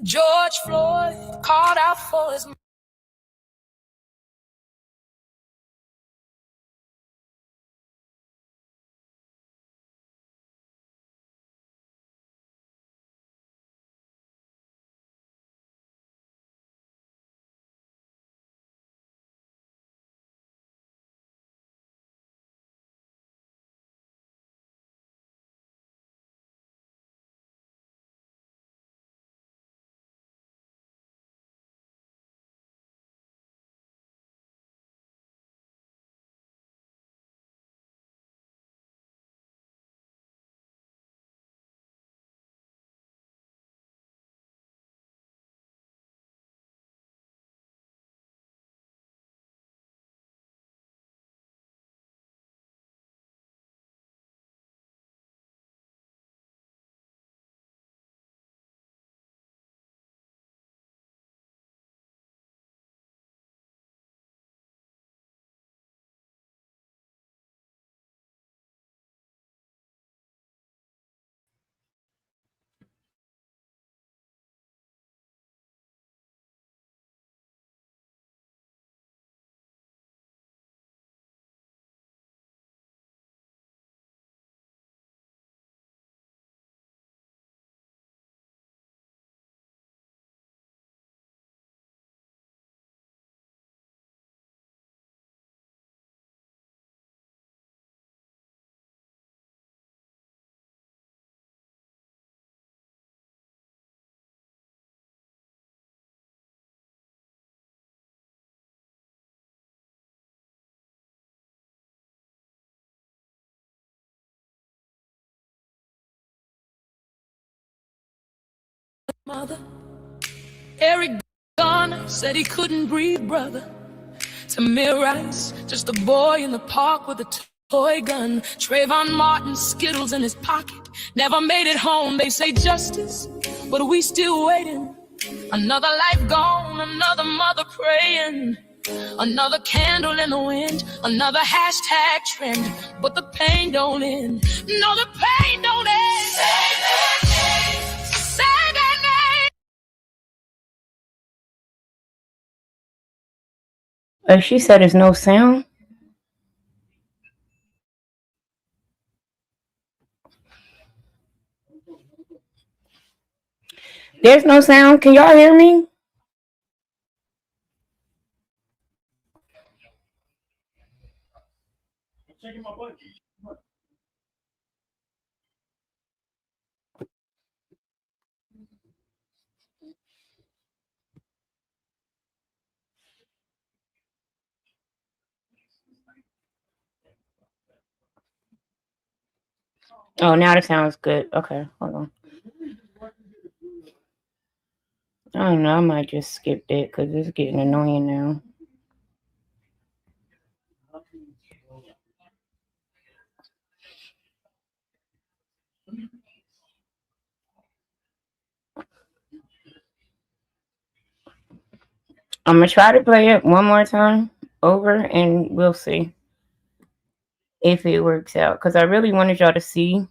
George Floyd called out for his mother. Eric Garner said he couldn't breathe, brother. Tamir Rice, just a boy in the park with a toy gun. Trayvon Martin, Skittles in his pocket. Never made it home, they say justice, but we still waiting. Another life gone, another mother praying. Another candle in the wind, another hashtag trend. But the pain don't end. No, the pain don't end. Say their names. Say their names. She said there's no sound. There's no sound. Can y'all hear me? Checking my butt. Oh, now the sound's good. Okay, hold on. I don't know. I might just skip it because it's getting annoying now. I'm going to try to play it one more time over and we'll see if it works out. Because I really wanted y'all to see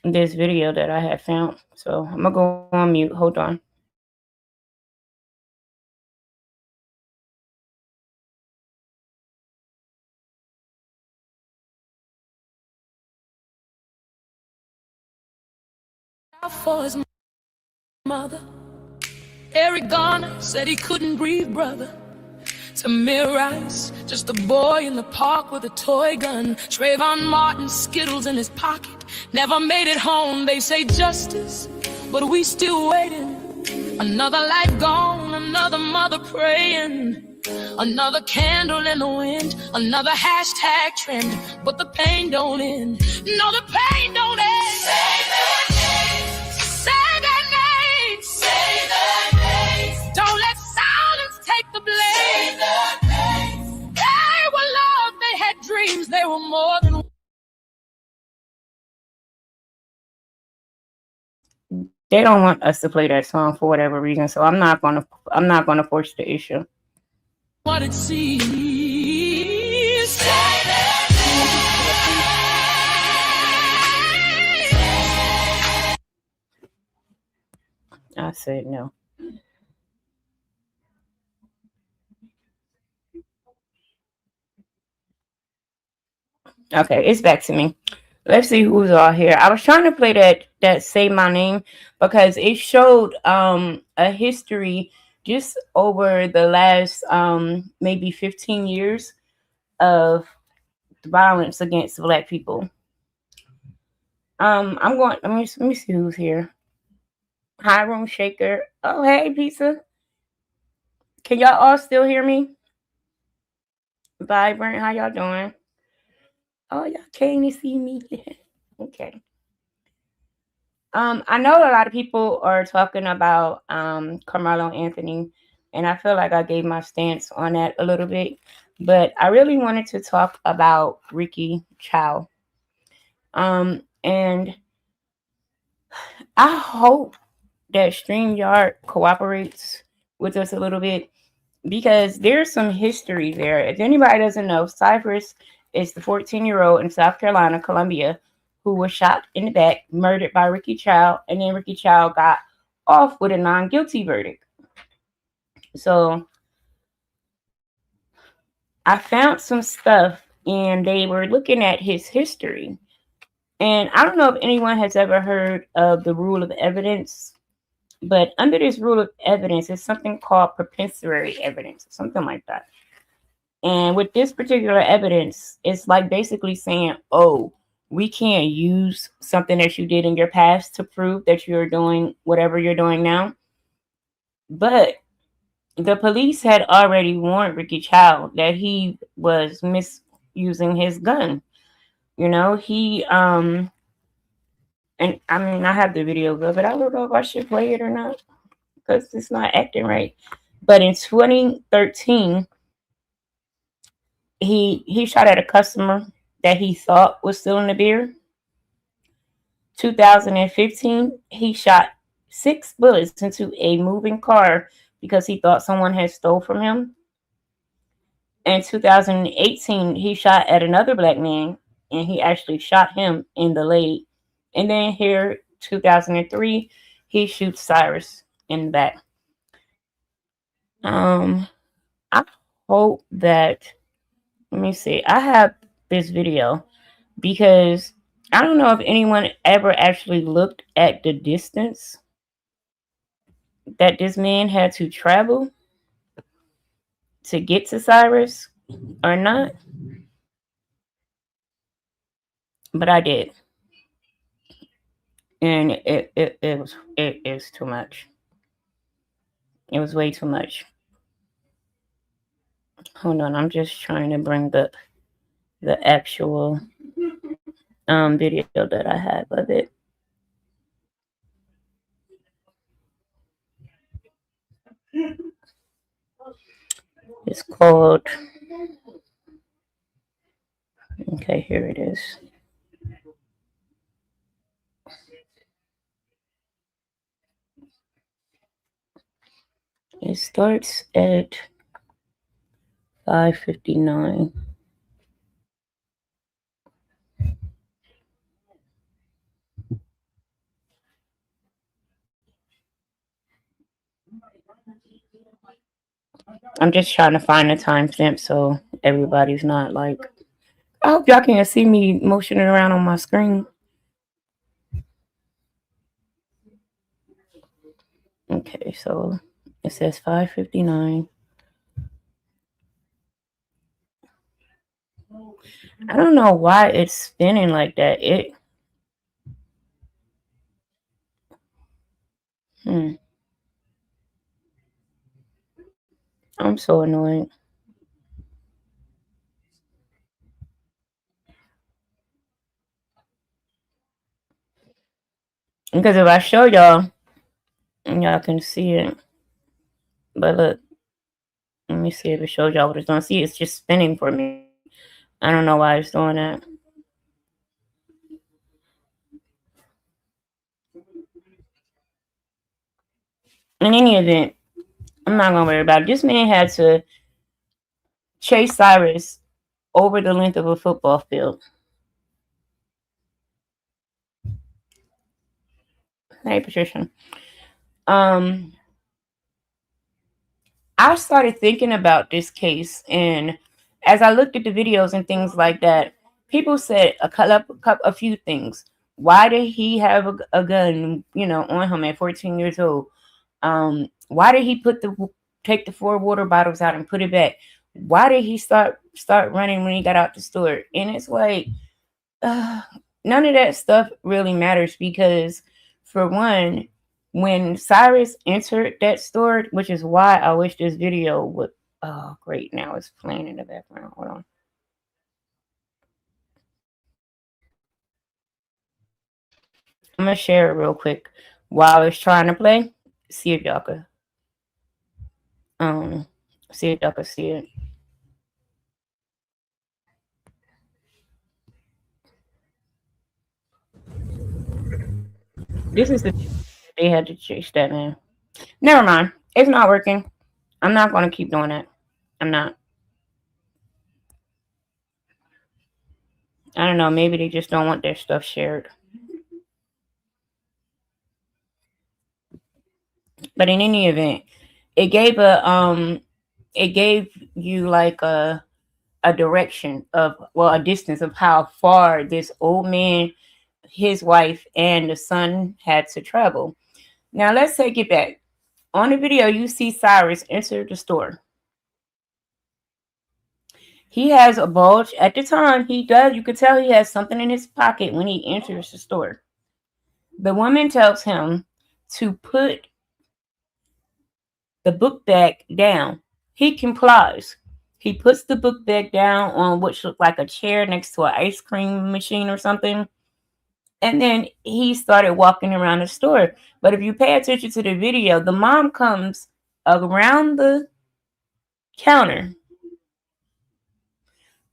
this video that I had found. So I'm going to go on mute. Hold on. For his mother. Eric Garner said he couldn't breathe, brother. Tamir Rice, just a boy in the park with a toy gun. Trayvon Martin, Skittles in his pocket. Never made it home, they say justice, but we still waiting. Another life gone, another mother praying. Another candle in the wind, another hashtag trend. But the pain don't end. No, the pain don't end. Say their names. Say their names. Say their names. Don't let silence take the blame. Say their names. They were loved, they had dreams, they were more than. They don't want us to play that song for whatever reason, so I'm not gonna force the issue. What it seems. I said no. Okay, it's back to me. Let's see who's all here. I was trying to play that Say My Name because it showed a history just over the last maybe 15 years of violence against black people. I'm going. Let me see who's here. Hi, Room Shaker. Oh, hey, Pizza. Can y'all all still hear me? Vibrant, how y'all doing? Oh, y'all came to see me. Okay. I know a lot of people are talking about Carmelo Anthony, and I feel like I gave my stance on that a little bit, but I really wanted to talk about Ricky Chow. And I hope that StreamYard cooperates with us a little bit because there's some history there. If anybody doesn't know, Cypress is the 14-year-old in South Carolina, Columbia, who was shot in the back, murdered by Ricky Chow, and then Ricky Chow got off with a non-guilty verdict. So I found some stuff, and they were looking at his history. And I don't know if anyone has ever heard of the rule of evidence, but under this rule of evidence is something called propensatory evidence, something like that. And with this particular evidence, it's like basically saying, oh, we can't use something that you did in your past to prove that you're doing whatever you're doing now. But the police had already warned Ricky Chow that he was misusing his gun. He and I mean I have the video of it. I don't know if I should play it or not because it's not acting right. But in 2013, he shot at a customer that he thought was stealing the beer. 2015, he shot 6 bullets into a moving car because he thought someone had stole from him. In 2018, he shot at another black man and he actually shot him in the leg. And then here, 2003, he shoots Cyrus in the back. Um, I hope that, let me see, I have this video because I don't know if anyone ever actually looked at the distance that this man had to travel to get to Cyrus or not, but I did, and it is too much. It was way too much. Hold on, I'm just trying to bring the actual video that I have of it. It's called. Okay, here it is. It starts at 5:59. I'm just trying to find the timestamp so everybody's not like. I hope y'all can see me motioning around on my screen. Okay, so it says 5:59. I don't know why it's spinning like that. Hmm. I'm so annoyed. Because if I show y'all, y'all can see it. But look, let me see if it shows y'all what it's doing. See, it's just spinning for me. I don't know why it's doing that. In any event, I'm not gonna worry about it. This man had to chase Cyrus over the length of a football field. Hey, Patricia. Um, I started thinking about this case, and as I looked at the videos and things like that, people said a few things. Why did he have a gun, on him at 14 years old? Why did he take the 4 water bottles out and put it back? Why did he start running when he got out the store? And it's like, uh, none of that stuff really matters because, for one, when Cyrus entered that store, which is why I wish this video would. Oh, great! Now it's playing in the background. Hold on. I'm gonna share it real quick while it's trying to play. See if y'all could um see if y'all could see it. This is the they had to chase that man. Never mind. It's not working. I'm not gonna keep doing that. I'm not. I don't know. Maybe they just don't want their stuff shared. But in any event, it gave it gave you like a direction of, well, a distance of how far this old man, his wife, and the son had to travel. Now let's take it back. On the video, you see Cyrus enter the store. He has a bulge. At the time, he does. You could tell he has something in his pocket when he enters the store. The woman tells him to put the book bag down. He complies. He puts the book bag down on what looked like a chair next to an ice cream machine or something. And then he started walking around the store. But if you pay attention to the video, the mom comes around the counter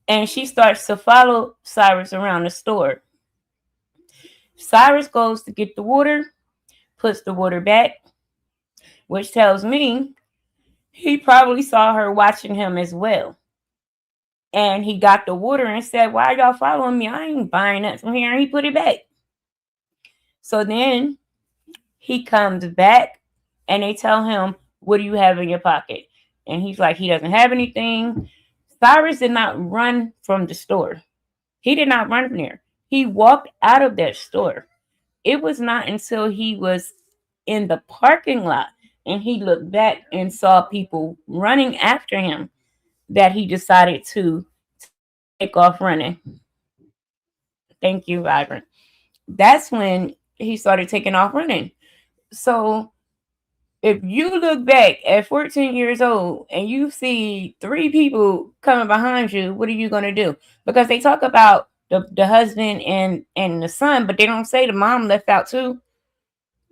and she starts to follow Cyrus around the store. Cyrus goes to get the water, puts the water back, which tells me he probably saw her watching him as well. And he got the water and said, "Why are y'all following me? I ain't buying that from here." And he put it back. So then he comes back and they tell him, "What do you have in your pocket?" And he's like, he doesn't have anything. Cyrus did not run from the store. He did not run from there. He walked out of that store. It was not until he was in the parking lot and he looked back and saw people running after him that he decided to take off running. Thank you, Vibrant. That's when he started taking off running. So if you look back at 14 years old and you see 3 people coming behind you, what are you going to do? Because they talk about the husband and the son, but they don't say the mom left out too.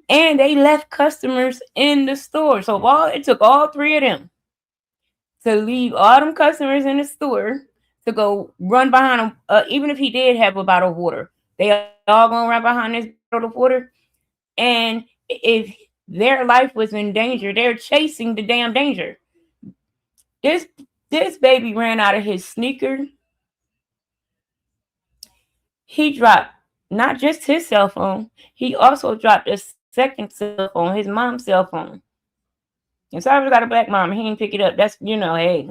And they left customers in the store. So it took all 3 of them to leave all them customers in the store to go run behind him. Even if he did have a bottle of water, they all gonna run behind this bottle of water. And if their life was in danger, they're chasing the damn danger. This this baby ran out of his sneaker. He dropped not just his cell phone, he also dropped a second cell phone, his mom's cell phone. And Cyrus got a black mom, he didn't pick it up. That's, hey,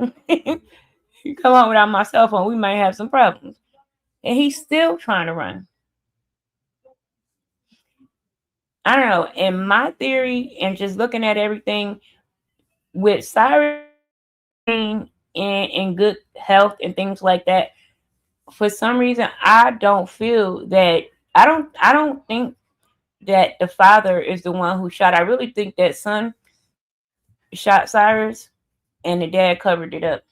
you come on without my cell phone, we might have some problems. And he's still trying to run. I don't know. In my theory, and just looking at everything with Cyrus in good health and things like that, for some reason, I don't feel that. I don't think that the father is the one who shot. I really think that son shot Cyrus, and the dad covered it up.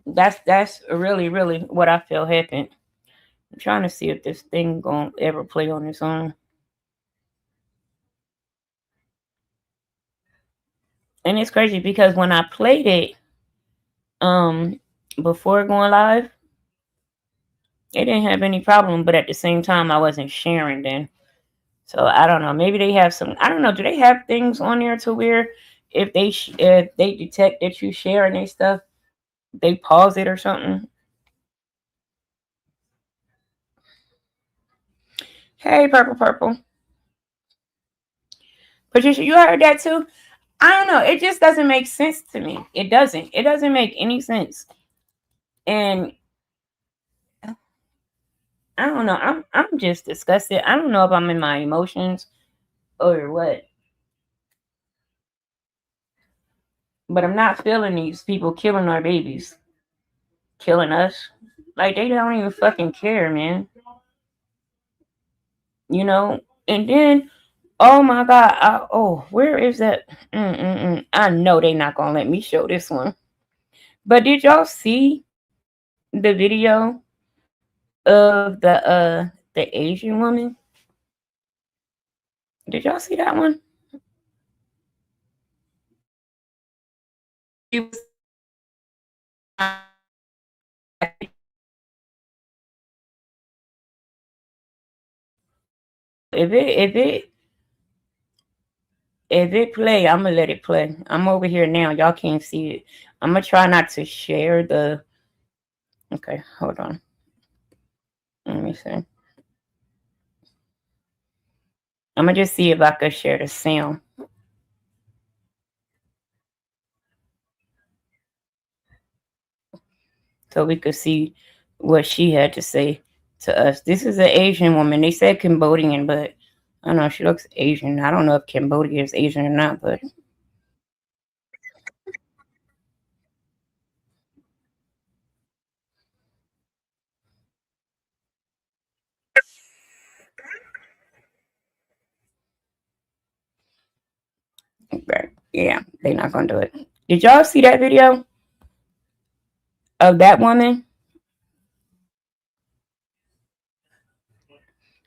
That's really really what I feel happened. I'm trying to see if this thing gonna ever play on its own. And it's crazy because when I played it, um, before going live, it didn't have any problem. But at the same time, I wasn't sharing then. So I don't know. Maybe they have some. I don't know. Do they have things on there to where if they detect that you sharing their stuff, they pause it or something? Hey, purple, purple. Patricia, you heard that too? I don't know. It just doesn't make sense to me. It doesn't. It doesn't make any sense. And I don't know. I'm just disgusted. I don't know if I'm in my emotions or what, but I'm not feeling these people killing our babies, killing us. Like they don't even fucking care, man. You know. And then, oh my god, where is that? I know they not gonna let me show this one. But did y'all see the video of the Asian woman? Did y'all see that one? She was if it if it play, I'm gonna let it play. I'm over here now. Y'all can't see it. I'm gonna try not to share the. Okay, hold on. Let me see. I'm gonna just see if I could share the sound so we could see what she had to say to us. This is an Asian woman. They said Cambodian, but I don't know. She looks Asian. I don't know if Cambodia is Asian or not, but yeah, they're not gonna do it. Did y'all see that video of that woman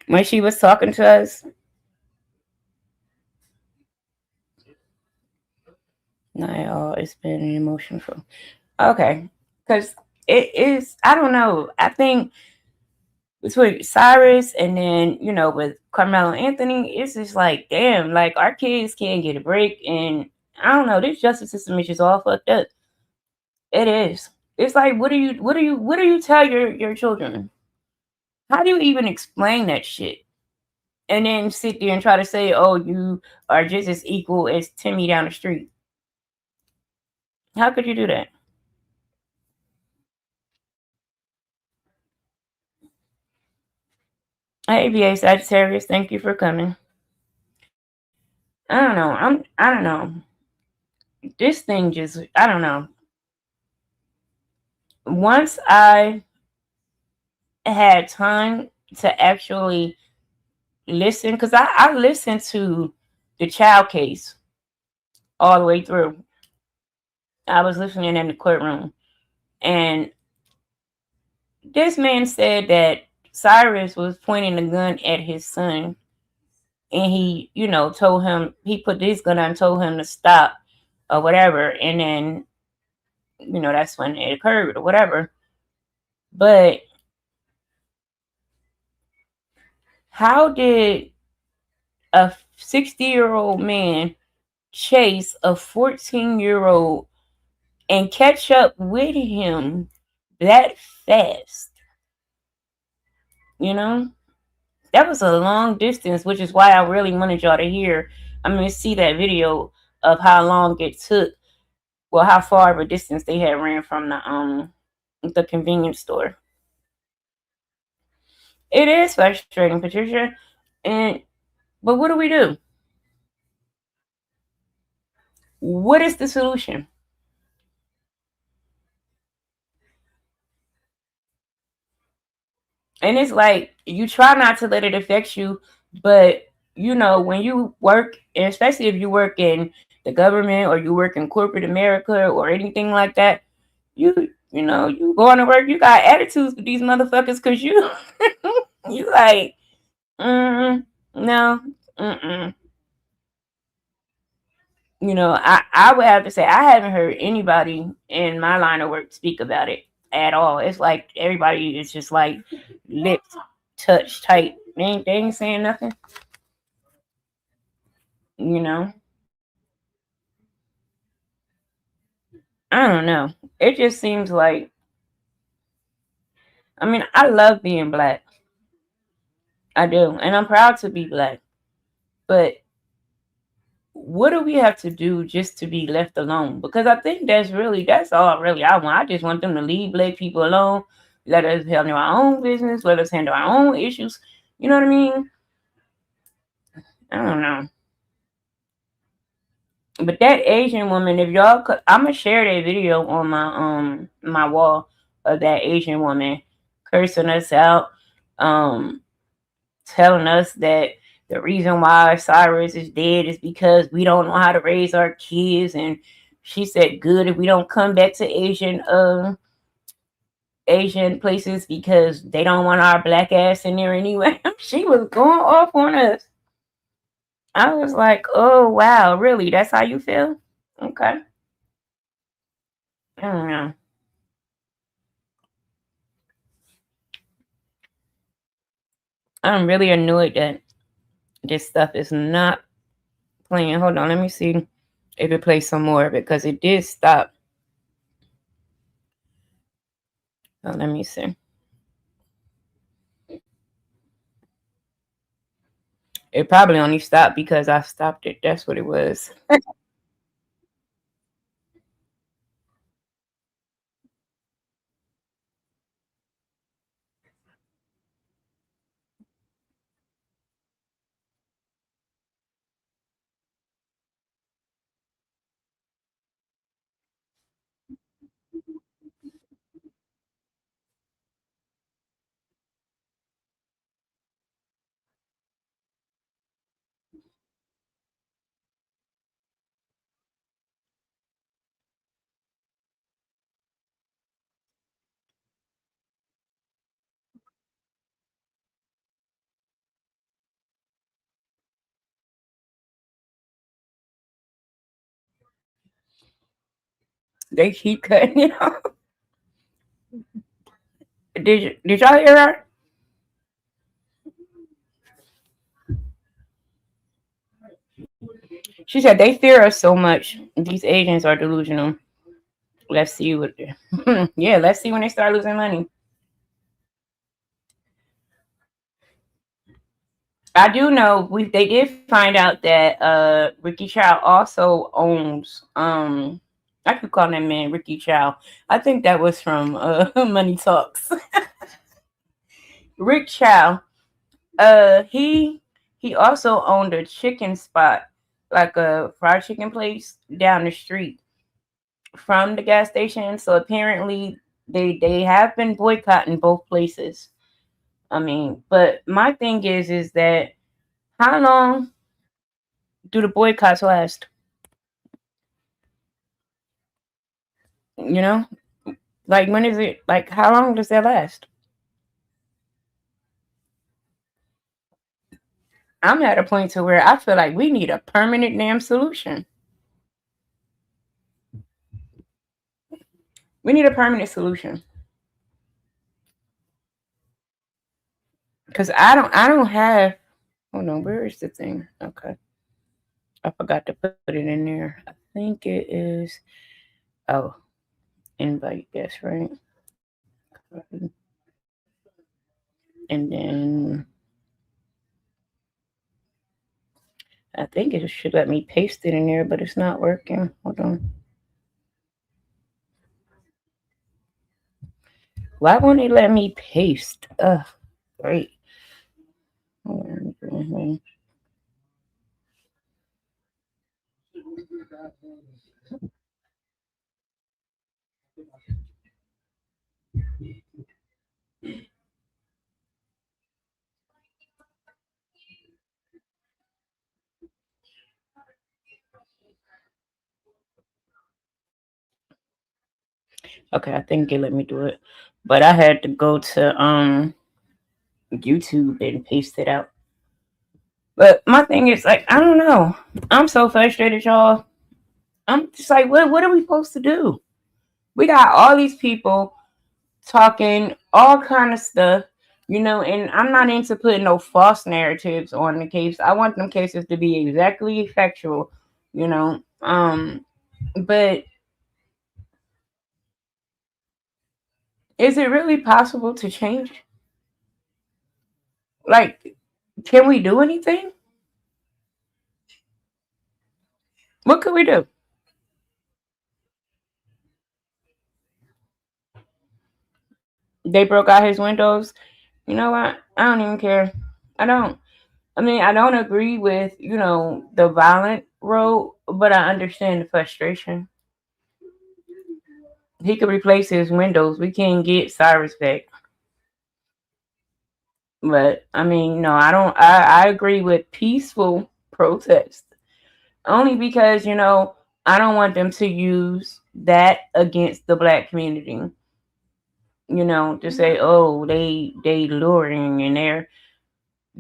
when she was talking to us? No, it's been emotional. Okay, because it is. I don't know. I think between Cyrus and then with Carmelo Anthony, it's just like damn. Like our kids can't get a break, and I don't know. This justice system is just all fucked up. It is. It's like what do you tell your children? How do you even explain that shit? And then sit there and try to say, oh, you are just as equal as Timmy down the street. How could you do that? Hey, VA Sagittarius, thank you for coming. I don't know. I don't know. This thing just I don't know. Once I had time to actually listen, because I listened to the child case all the way through. I was listening in the courtroom, and this man said that Cyrus was pointing the gun at his son, and he, told him he put this gun on, and told him to stop or whatever, and then that's when it occurred or whatever. But how did a 60-year-old man chase a 14-year-old and catch up with him that fast? You know, that was a long distance, which is why I really wanted y'all to hear. See that video of how long it took. Well, how far of a distance they had ran from the convenience store. It is frustrating, Patricia. And but what do we do? What is the solution? And it's like you try not to let it affect you, but when you work, and especially if you work in the government or you work in corporate America or anything like that, you going to work, you got attitudes with these motherfuckers because you you like no I would have to say I haven't heard anybody in my line of work speak about it at all. It's like everybody is just like lips touch tight. They ain't saying nothing. You know, I don't know. It just seems like I love being black. I do, and I'm proud to be black. But what do we have to do just to be left alone? Because I think that's all really I want. I just want them to leave black people alone. Let us handle our own business. Let us handle our own issues. You know what I mean? I don't know. But that Asian woman, if y'all could, I'm gonna share that video on my wall of that Asian woman cursing us out, um, telling us that the reason why Cyrus is dead is because we don't know how to raise our kids, and she said, "Good if we don't come back to Asian places because they don't want our black ass in there anyway." She was going off on us. I was like, "Oh wow, really? That's how you feel?" Okay, I don't know. I'm really annoyed that this stuff is not playing. Hold on, let me see if it plays some more of it because it did stop. Oh, let me see. It probably only stopped because I stopped it. That's what it was. They keep cutting it off. Did y'all hear her? She said they fear us so much. These agents are delusional. Let's see what. Yeah, let's see when they start losing money. I do know they did find out that Ricky Chow also owns I could call that man Ricky Chow. I think that was from Money Talks. Rick Chow. He also owned a chicken spot, like a fried chicken place down the street from the gas station. So apparently they have been boycotting both places. I mean, but my thing is that how long do the boycotts last? You know, like when is it? Like how long does that last? I'm at a point to where I feel like we need a permanent damn solution. We need a permanent solution because I don't have. Hold on, where is the thing? Okay, I forgot to put it in there. I think it is. Oh, invite guest, right? And then I think it should let me paste it in there, but it's not working. Hold on. Why won't it let me paste? Ugh, great. Okay, I think it let me do it, but I had to go to YouTube and paste it out. But my thing is like I don't know. I'm so frustrated, y'all. I'm just like, what are we supposed to do? We got all these people talking all kind of stuff, and I'm not into putting no false narratives on the case. I want them cases to be exactly factual, you know. But is it really possible to change? Like, can we do anything? What could we do? They broke out his windows. You know what? I don't even care. I don't. I mean, I don't agree with, the violent road, but I understand the frustration. He could replace his windows. We can't get Cyrus back. But I mean, no, I don't. I agree with peaceful protest only because I don't want them to use that against the black community. To say, oh, they luring and they're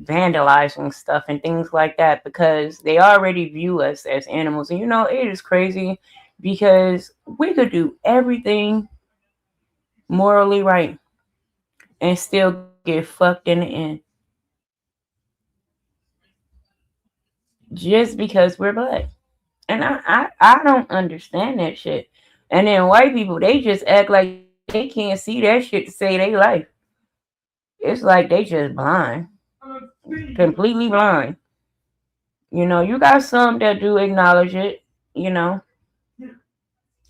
vandalizing stuff and things like that because they already view us as animals. And it is crazy because we could do everything morally right and still get fucked in the end just because we're black. And I don't understand that shit. And then white people, they just act like they can't see that shit to save their life. It's like they just blind, completely blind. You got some that do acknowledge it, you know,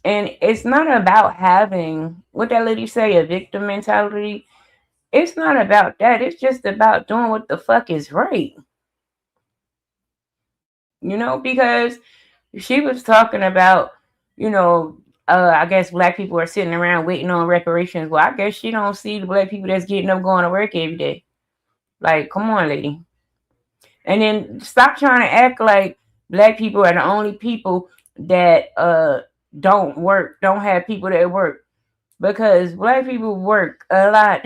and it's not about having what that lady say, a victim mentality. It's not about that. It's just about doing what the fuck is right. Because she was talking about, you know, I guess black people are sitting around waiting on reparations. Well, I guess she don't see the black people that's getting up going to work every day. Like, come on, lady. And then stop trying to act like black people are the only people that don't work, don't have people that work. Because black people work a lot.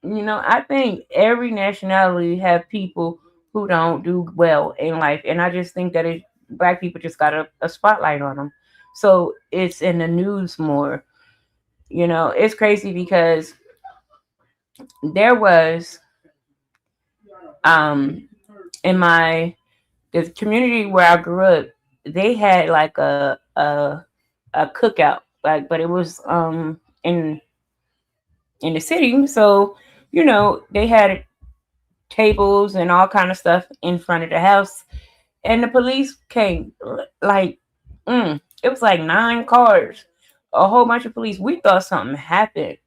I think every nationality have people who don't do well in life, and I just think that black people just got a spotlight on them, so it's in the news more. It's crazy because there was um in the community where I grew up, they had like a cookout, like, but it was in the city, so they had tables and all kind of stuff in front of the house, and the police came. Like, it was like 9 cars, a whole bunch of police. We thought something happened.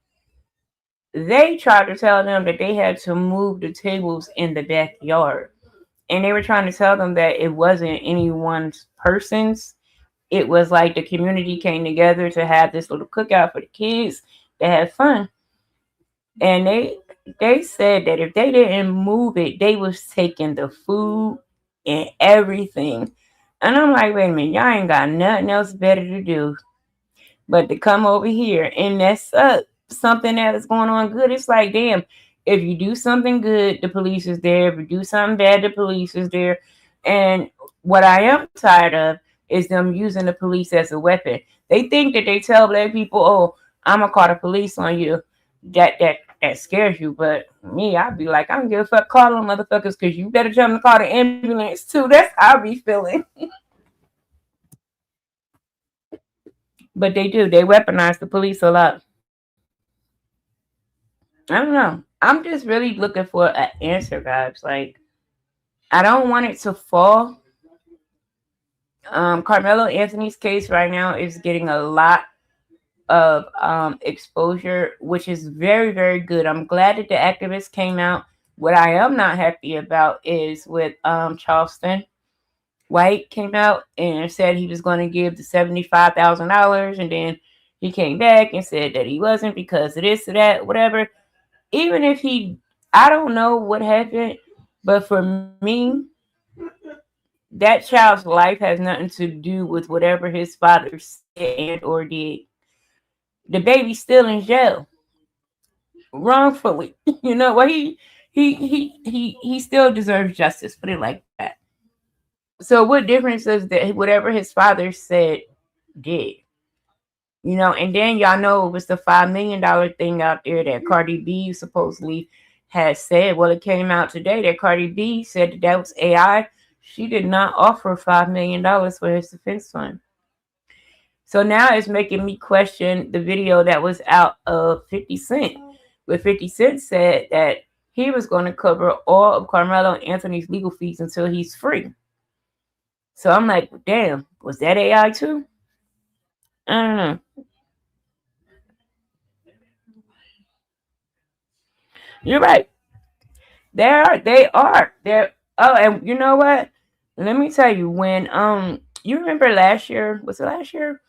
They tried to tell them that they had to move the tables in the backyard, and they were trying to tell them that it wasn't anyone's person's. It was like the community came together to have this little cookout for the kids to have fun. And they said that if they didn't move it, they was taking the food and everything. And I'm like, wait a minute, y'all ain't got nothing else better to do but to come over here and mess up something that is going on good. It's like, damn, if you do something good, the police is there. If you do something bad, the police is there. And what I am tired of is them using the police as a weapon. They think that they tell black people, oh, I'm gonna call the police on you. That scares you. But me, I'd be like, I don't give a fuck, call them motherfuckers, because you better tell them to call the ambulance too. That's how I be feeling. But they do. They weaponize the police a lot. I don't know. I'm just really looking for an answer, guys. Like, I don't want it to fall. Carmelo Anthony's case right now is getting a lot of exposure, which is very, very good. I'm glad that the activists came out. What I am not happy about is with Charleston White came out and said he was going to give the $75,000, and then he came back and said that he wasn't because of this or that, whatever. Even if I don't know what happened, but for me, that child's life has nothing to do with whatever his father said and or did. The baby's still in jail wrongfully. Well, he still deserves justice. Put it like that. So what difference does that whatever his father said did? And then y'all know it was the $5 million thing out there that Cardi B supposedly had said. Well, it came out today that Cardi B said that was AI. She did not offer $5 million for his defense fund. So now it's making me question the video that was out of 50 Cent, where 50 Cent said that he was going to cover all of Carmelo Anthony's legal fees until he's free. So I'm like, damn, was that AI too? I don't know. You're right. They are. They're oh, and you know what? Let me tell you, when you remember last year, was it last year?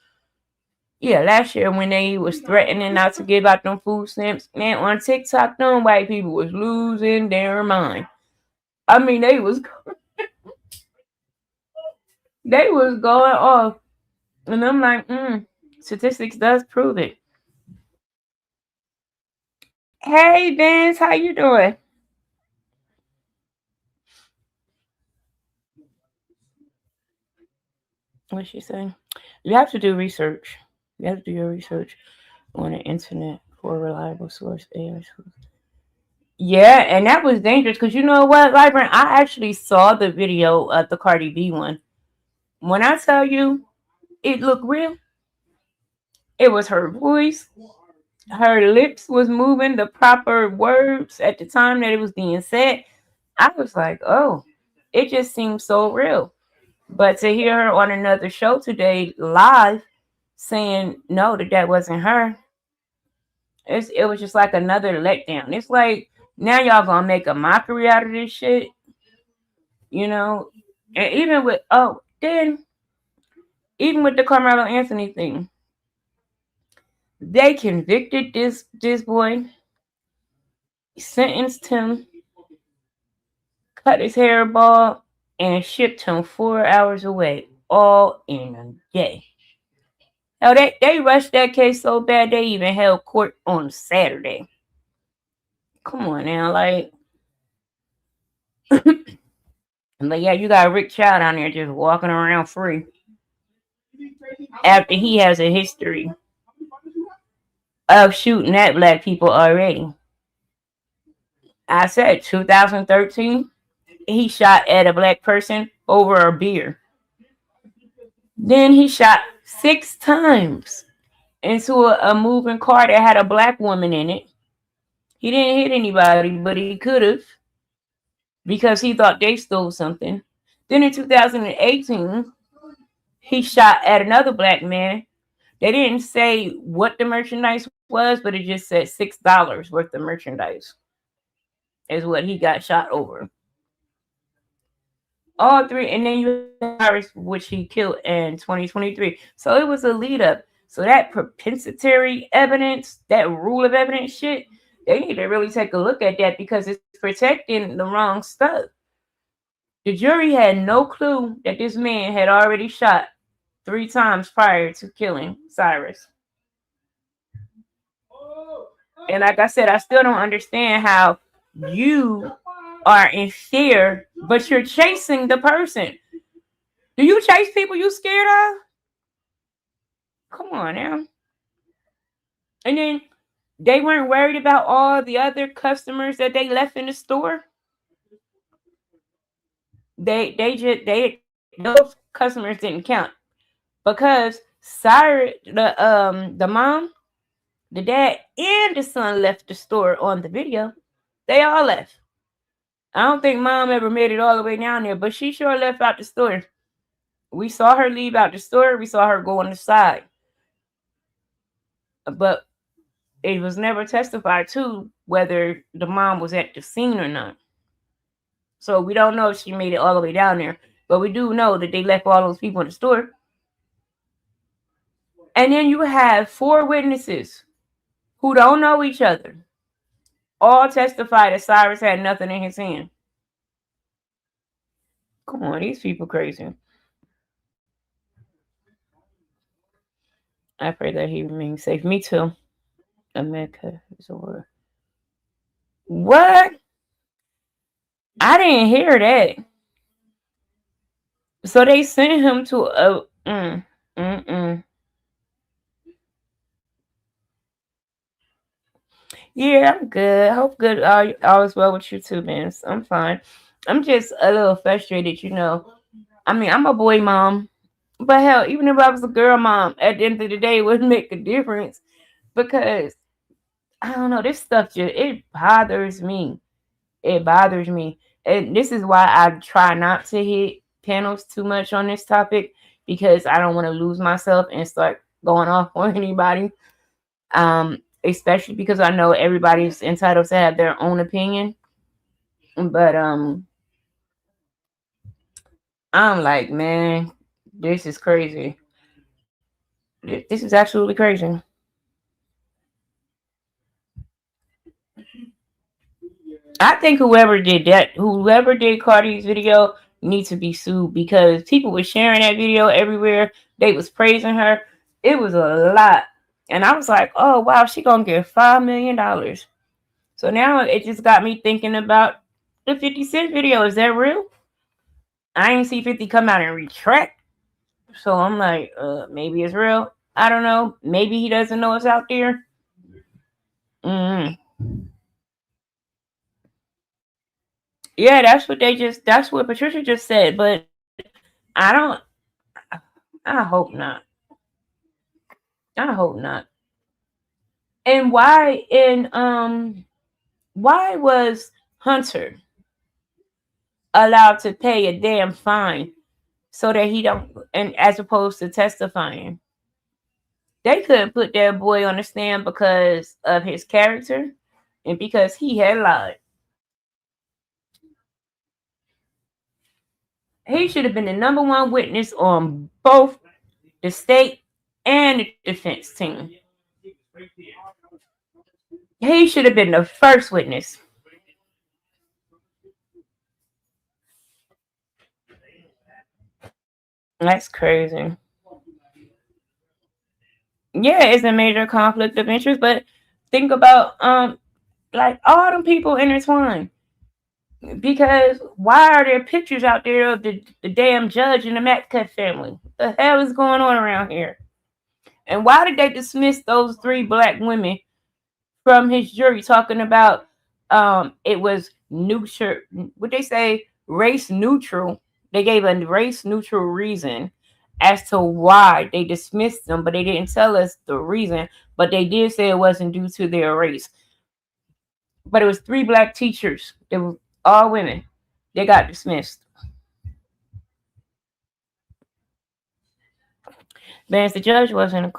Yeah, last year when they was threatening not to give out them food stamps, man, on TikTok, them white people was losing their mind. I mean, they was going off, and I'm like, statistics does prove it. Hey, Vince, how you doing? What's she saying? You have to do research. You have to do your research on the internet for a reliable source. AI source. Yeah, and that was dangerous because you know what, Vibrant? I actually saw the video of the Cardi B one. When I tell you it looked real, it was her voice, her lips was moving the proper words at the time that it was being said. I was like, oh, it just seemed so real. But to hear her on another show today live saying no, that wasn't her, it was just like another letdown. It's like now y'all gonna make a mockery out of this shit, you know? And even with then even with the Carmelo Anthony thing, they convicted this boy, sentenced him, cut his hair bald, and shipped him 4 hours away, all in a day. Now they rushed that case so bad they even held court on Saturday. Come on now, like yeah, you got Rick Chow down there just walking around free after he has a history of shooting at black people already. I said 2013, he shot at a black person over a beer. Then he shot 6 times into a moving car that had a black woman in it. He didn't hit anybody, but he could have because he thought they stole something. Then in 2018, he shot at another black man. They didn't say what the merchandise was, but it just said $6 worth of merchandise is what he got shot over. All three, and then you have Cyrus, which he killed in 2023. So it was a lead up. So that propensatory evidence, that rule of evidence shit, they need to really take a look at that because it's protecting the wrong stuff. The jury had no clue that this man had already shot 3 times prior to killing Cyrus. And like I said, I still don't understand how you are in fear, but you're chasing the person. Do you chase people you scared of? Come on now. And then they weren't worried about all the other customers that they left in the store. They those customers didn't count because Cyrus, the mom, the dad, and the son left the store on the video. They all left. I don't think mom ever made it all the way down there, but she sure left out the store. We saw her leave out the store. We saw her go on the side. But it was never testified to whether the mom was at the scene or not. So we don't know if she made it all the way down there. But we do know that they left all those people in the store. And then you have 4 witnesses who don't know each other. All testify that Cyrus had nothing in his hand. Come on, these people crazy. I pray that he remains safe. Me too. America is over. What? I didn't hear that. So they sent him to a. Mm, mm. Yeah, I'm good. Hope good. All is well with you too, man. I'm fine. I'm just a little frustrated, you know. I mean, I'm a boy mom, but hell, even if I was a girl mom, at the end of the day, it wouldn't make a difference because I don't know. This stuff just it bothers me. It bothers me, and this is why I try not to hit panels too much on this topic because I don't want to lose myself and start going off on anybody. Especially because I know everybody's entitled to have their own opinion. But I'm like, man, this is crazy. This is absolutely crazy. I think whoever did Cardi's video, needs to be sued because people were sharing that video everywhere. They was praising her. It was a lot. And I was like, oh wow, she gonna get $5 million. So now it just got me thinking about the 50 Cent video. Is that real? I ain't see 50 come out and retract. So I'm like, maybe it's real. I don't know. Maybe he doesn't know it's out there. mm Yeah, that's what Patricia just said. But I don't, I hope not. I hope not. And why was Hunter allowed to pay a damn fine so that he don't, and as opposed to testifying? They couldn't put that boy on the stand because of his character and because he had lied. He should have been the number one witness on both the state and the defense team. He should have been the first witness. That's crazy. Yeah, it's a major conflict of interest, but think about like all them people intertwined. Because why are there pictures out there of the damn judge and the Metcalf family? What the hell is going on around here? And why did they dismiss those three black women from his jury talking about it was neutral, what they say, race neutral? They gave a race neutral reason as to why they dismissed them, but they didn't tell us the reason. But they did say it wasn't due to their race. But it was three black teachers. They were all women. They got dismissed. Ben's the judge wasn't a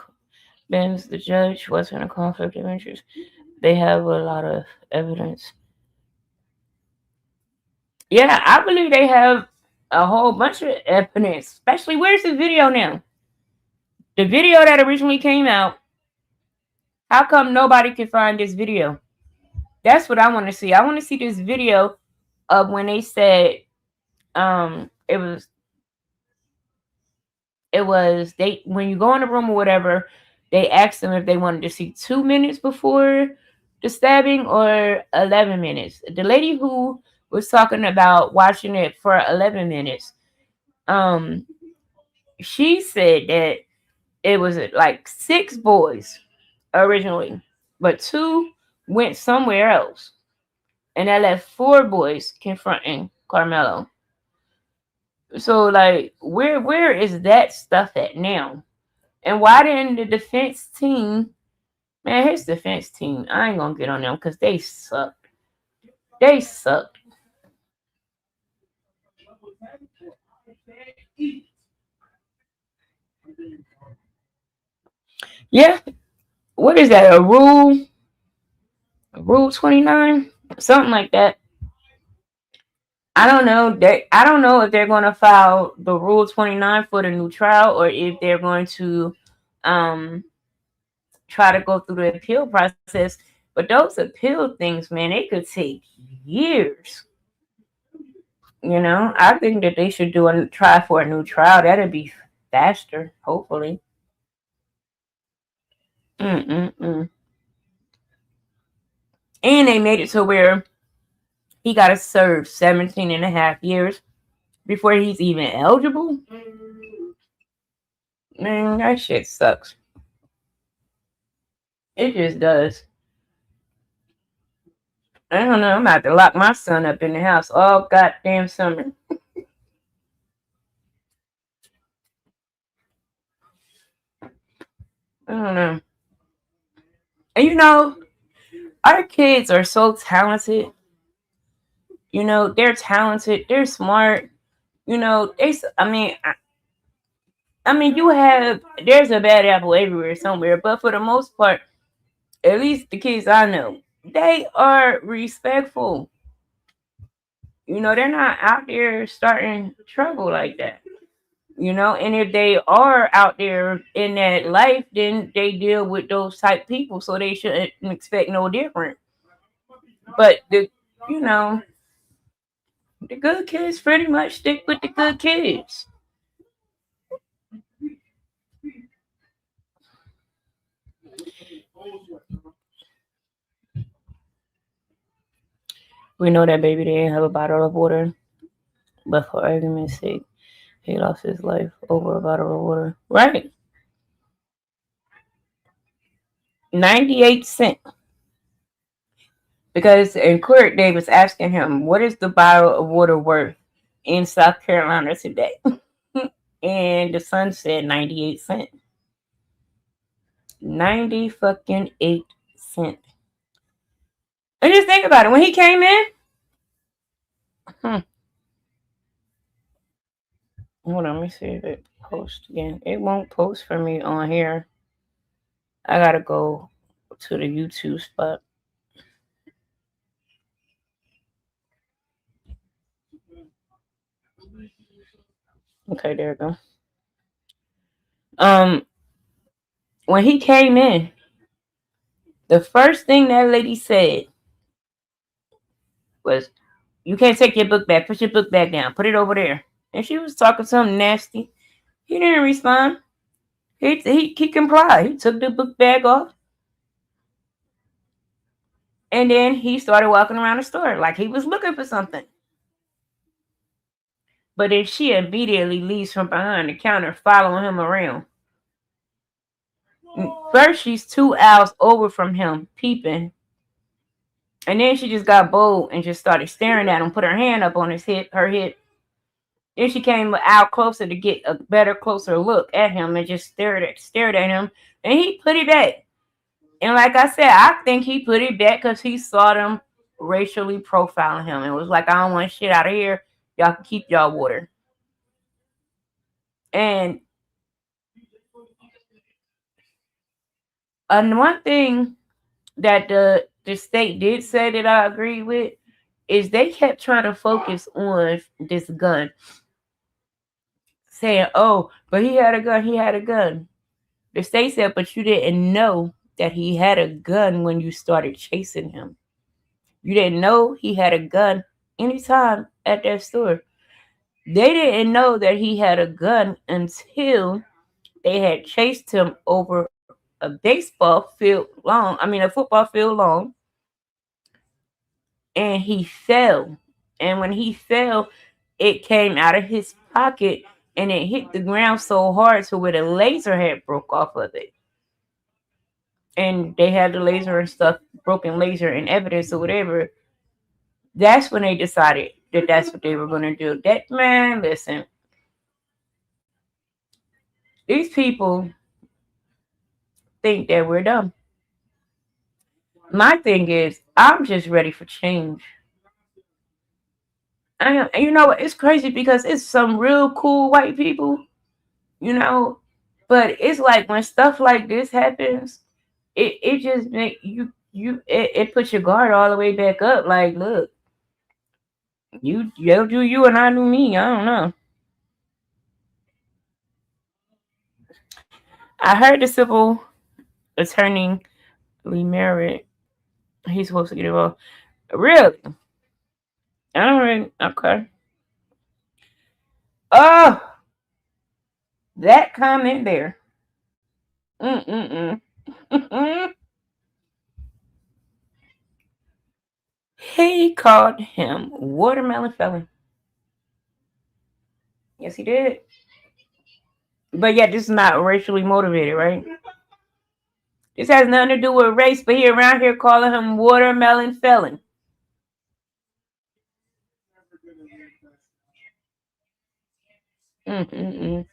Ben's the judge wasn't a conflict of interest. They have a lot of evidence. Yeah, I believe they have a whole bunch of evidence. Especially, where's the video now? The video that originally came out. How come nobody can find this video? That's what I want to see. I want to see this video of when they said it was they, when you go in the room or whatever, they asked them if they wanted to see 2 minutes before the stabbing or 11 minutes. The lady who was talking about watching it for 11 minutes, um she said that it was like 6 boys originally, but 2 went somewhere else, and that left 4 boys confronting Carmelo. So like, where is that stuff at now? And why didn't the defense team, man, his defense team, I ain't gonna get on them because they suck. They suck. Yeah. What is that? A rule 29? Something like that. I don't know. I don't know if they're gonna file the rule 29 for the new trial or if they're going to um try to go through the appeal process. But those appeal things, man, they could take years. I think that they should do a try for a new trial. That'd be faster, hopefully. Mm-mm-mm. And they made it to where he got to serve 17 and a half years before he's even eligible. Man, that shit sucks. It just does. I don't know. I'm about to lock my son up in the house all goddamn summer. I don't know. And our kids are so talented. They're talented. They're smart. I mean, there's a bad apple everywhere somewhere, but for the most part, at least the kids I know, they are respectful. They're not out there starting trouble like that. And if they are out there in that life, then they deal with those type people, so they shouldn't expect no different. But you know, the good kids pretty much stick with the good kids. We know that baby didn't have a bottle of water, but for argument's sake, he lost his life over a bottle of water. Right. 98 cents. Because in court, they was asking him, what is the bottle of water worth in South Carolina today? And the son said 98 cents. 90 fucking 8 cents. And just think about it. When he came in, hmm, hold on, let me see if it posts again. It won't post for me on here. I gotta go to the YouTube spot. Okay, there we go. Um, when he came in, the first thing that lady said was, "You can't take your book back. Put your book back down. Put it over there." And she was talking something nasty. He didn't respond. He complied. He took the book bag off, and then he started walking around the store like he was looking for something. But then she immediately leaves from behind the counter, following him around. First, she's 2 hours over from him, peeping. And then she just got bold and just started staring at him, put her hand up on her hip. Then she came out closer to get a better, closer look at him and just stared at him. And he put it back. And like I said, I think he put it back because he saw them racially profiling him. It was like, I don't want shit out of here. Y'all can keep y'all water. And one thing that the state did say that I agree with is they kept trying to focus on this gun, saying, "Oh, but he had a gun." The state said, "But you didn't know that he had a gun when you started chasing him. You didn't know he had a gun anytime at that store. They didn't know that he had a gun until they had chased him over a football field long, and he fell. And when he fell, it came out of his pocket and it hit the ground so hard to where the laser had broke off of it. And they had the laser and stuff, broken laser and evidence or whatever. That's when they decided that that's what they were going to do. That man, listen, these people think that we're dumb. My thing is, I'm just ready for change. And you know what? It's crazy because it's some real cool white people, you know, but it's like when stuff like this happens, it just make it puts your guard all the way back up. Like, look, you'll do you and I do me. I don't know. I heard the civil attorney Lee Merritt, he's supposed to get involved. Really? I don't really. Okay. Oh, that comment there. Mm-mm-mm. He called him watermelon felon. Yes, he did. But yet, this is not racially motivated, right? This has nothing to do with race, but he around here calling him watermelon felon. Mm-mm-mm.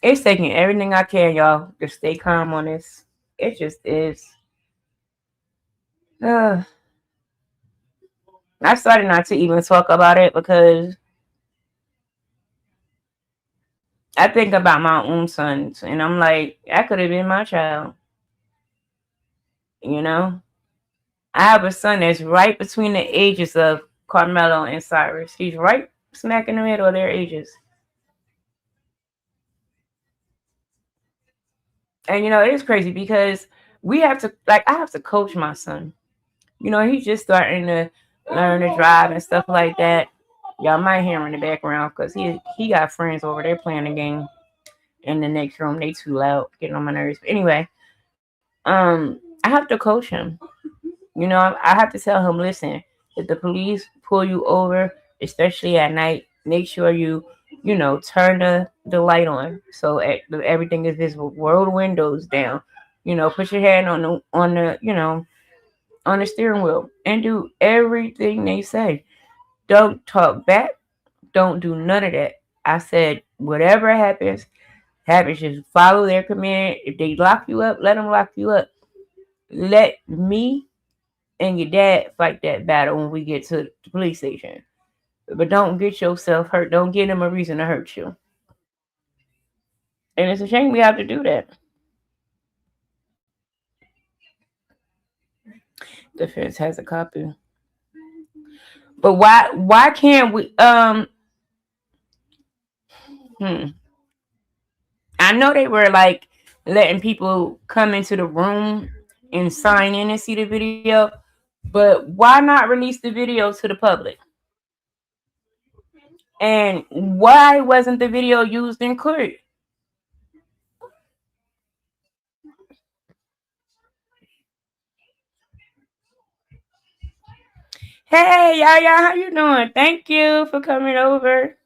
It's taking everything I can, y'all, to stay calm on this. It just is. Uh, I started not to even talk about it because I think about my own sons, and I'm like, that could have been my child. You know, I have a son that's right between the ages of Carmelo and Cyrus. He's right smack in the middle of their ages. And it is crazy because we have to, like, I have to coach my son. He's just starting to learn to drive and stuff like that. Y'all might hear him in the background because he got friends over there playing the game in the next room. They too loud, getting on my nerves. But anyway, I have to coach him. I have to tell him, listen, if the police pull you over, especially at night, make sure you turn the light on so everything is visible. Roll the windows down. Put your hand on the steering wheel and do everything they say. Don't talk back. Don't do none of that. I said, whatever happens. Just follow their command. If they lock you up, let them lock you up. Let me and your dad fight that battle when we get to the police station. But don't get yourself hurt. Don't give them a reason to hurt you. And it's a shame we have to do that. Defense has a copy. But why can't we hmm. I know they were like letting people come into the room and sign in and see the video, but why not release the video to the public? And why wasn't the video used in court? Hey, Yaya, how you doing? Thank you for coming over.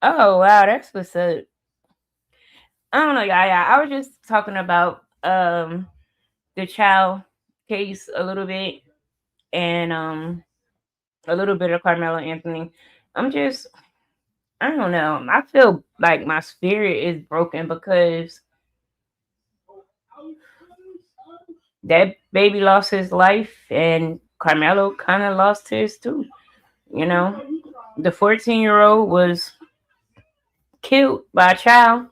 Oh wow, that's what's up. I don't know, Yaya. I was just talking about the child case a little bit and a little bit of Carmelo Anthony. I'm just I don't know. I feel like my spirit is broken because that baby lost his life and Carmelo kind of lost his too. You know, the 14-year-old was killed by a child,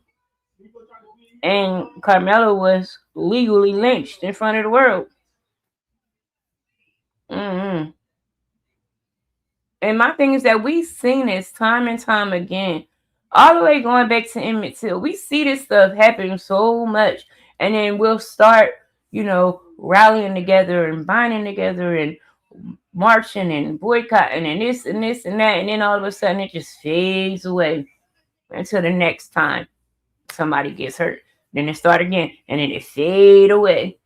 and Carmelo was legally lynched in front of the world. hmm And my thing is that we've seen this time and time again, all the way going back to Emmett Till. We see this stuff happen so much, and then we'll start, rallying together and binding together and marching and boycotting and this and this and that, and then all of a sudden it just fades away until the next time somebody gets hurt. Then it start again, and then it fade away.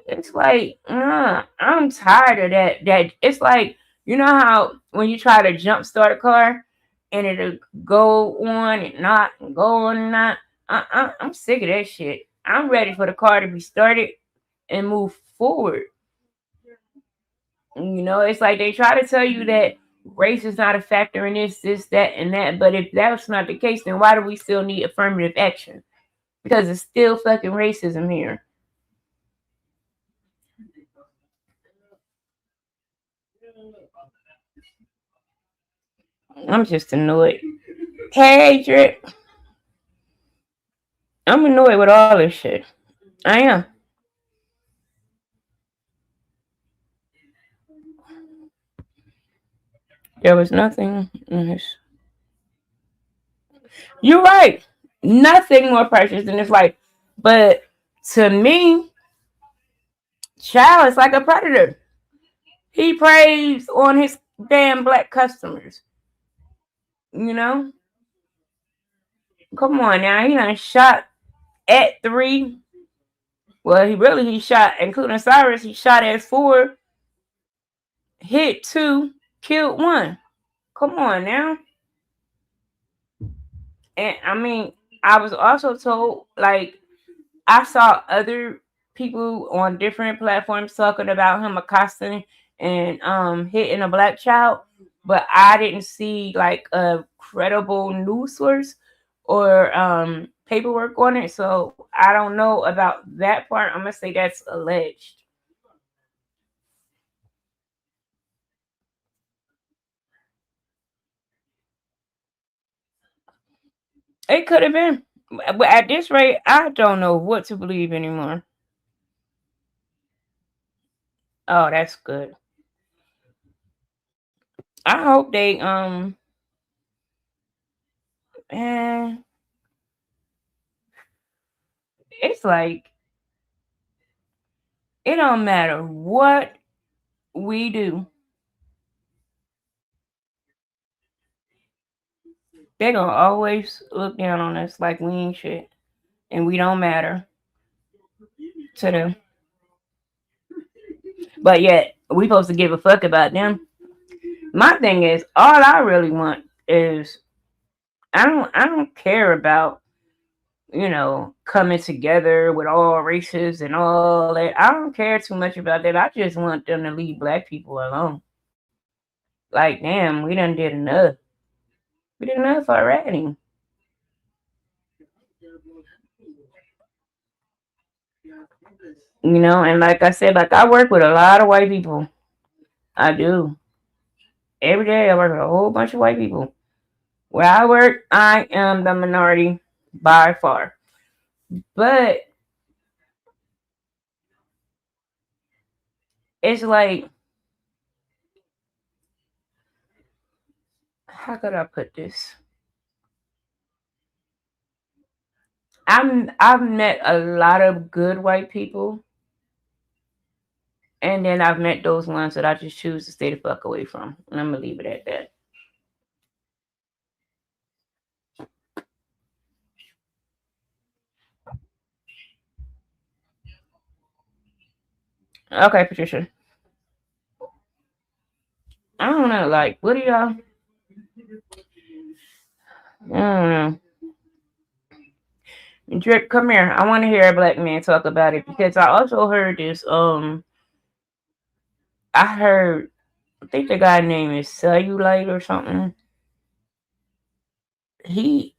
It's like, I'm tired of that. That it's like, how when you try to jump start a car and it'll go on and not and go on and not. I'm sick of that shit. I'm ready for the car to be started and move forward. It's like they try to tell you that race is not a factor in this, that, and that. But if that's not the case, then why do we still need affirmative action? Because it's still fucking racism here. I'm just annoyed. Hey, Drip. I'm annoyed with all this shit. I am. There was nothing in his. You're right. Nothing more precious than his life. But to me, Chow is like a predator. He preys on his damn black customers. You know? Come on now. He done shot at 3. Well, he shot, including Cyrus, he shot at 4, hit 2, killed 1. Come on now. And I mean, I was also told, like, I saw other people on different platforms talking about him accosting and hitting a black child, but I didn't see like a credible news source or paperwork on it. So I don't know about that part. I'm gonna say that's alleged. It could have been. But at this rate, I don't know what to believe anymore. Oh, that's good. I hope they and it's like it don't matter what we do, they gonna always look down on us like we ain't shit. And we don't matter to them. But yet we supposed to give a fuck about them. My thing is all I really want is I don't care about coming together with all races and all that. I don't care too much about that. I just want them to leave black people alone. Like, damn, we done did enough. We did enough already. And like I said, like I work with a lot of white people. I do. Every day I work with a whole bunch of white people. Where I work, I am the minority by far. But it's like, how could I put this? I've met a lot of good white people, and then I've met those ones that I just choose to stay the fuck away from. And I'm gonna leave it at that. Okay, Patricia. I don't know, like, what do y'all? I don't know. Drake, come here. I want to hear a black man talk about it because I also heard this. I heard. I think the guy name is Cellulite or something. He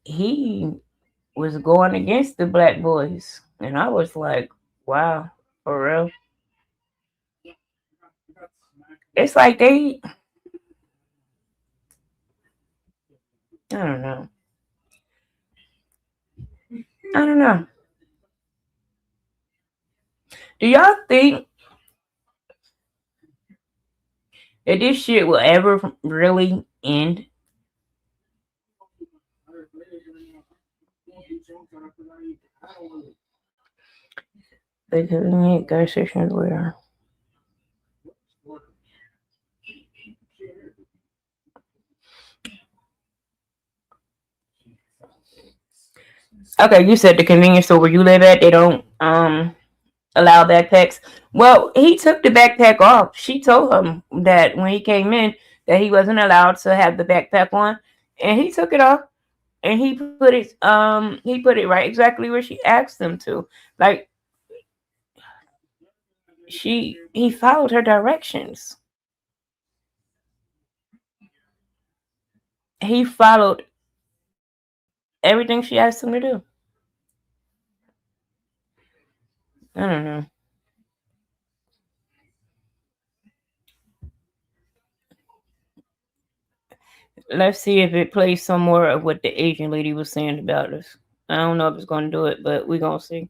was going against the black boys, and I was like, wow, for real. It's like I don't know. I don't know. Do y'all think that this shit will ever really end? The convenient gas stations where. Okay, you said the convenience store where you live at, they don't allow backpacks. Well, he took the backpack off. She told him that when he came in that he wasn't allowed to have the backpack on, and he took it off and he put it right exactly where she asked him to. Like he followed her directions. He followed everything she asked him to do. I don't know. Let's see if it plays some more of what the Asian lady was saying about us. I don't know if it's gonna do it, but we're gonna see.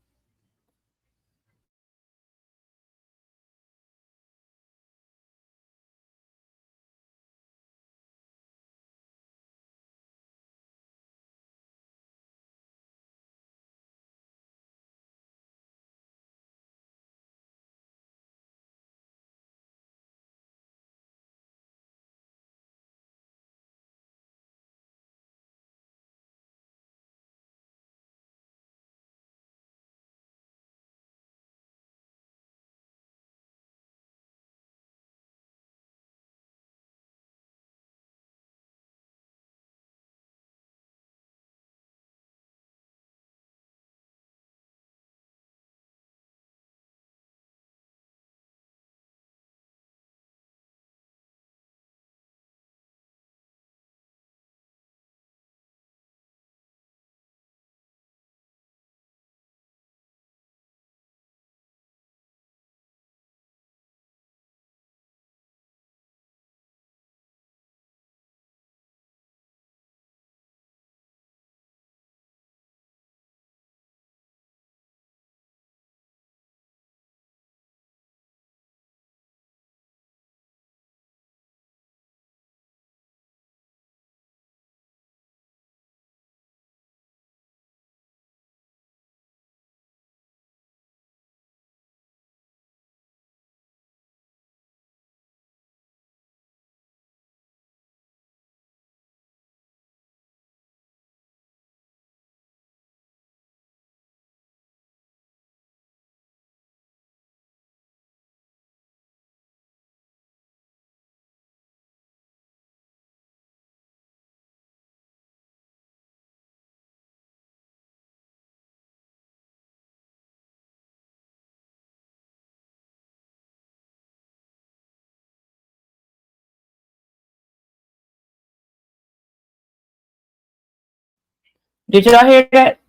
Did y'all hear that?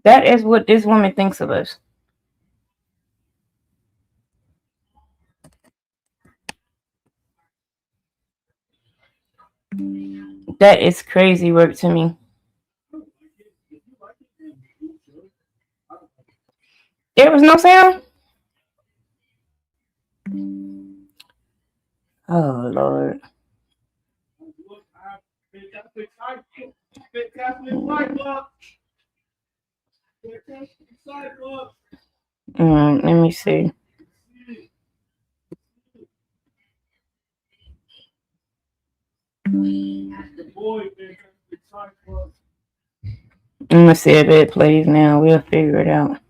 That is what this woman thinks of us. That is crazy work to me. There was no sound? Oh, Lord. Let me see. I'm gonna see if it plays now. We'll figure it out.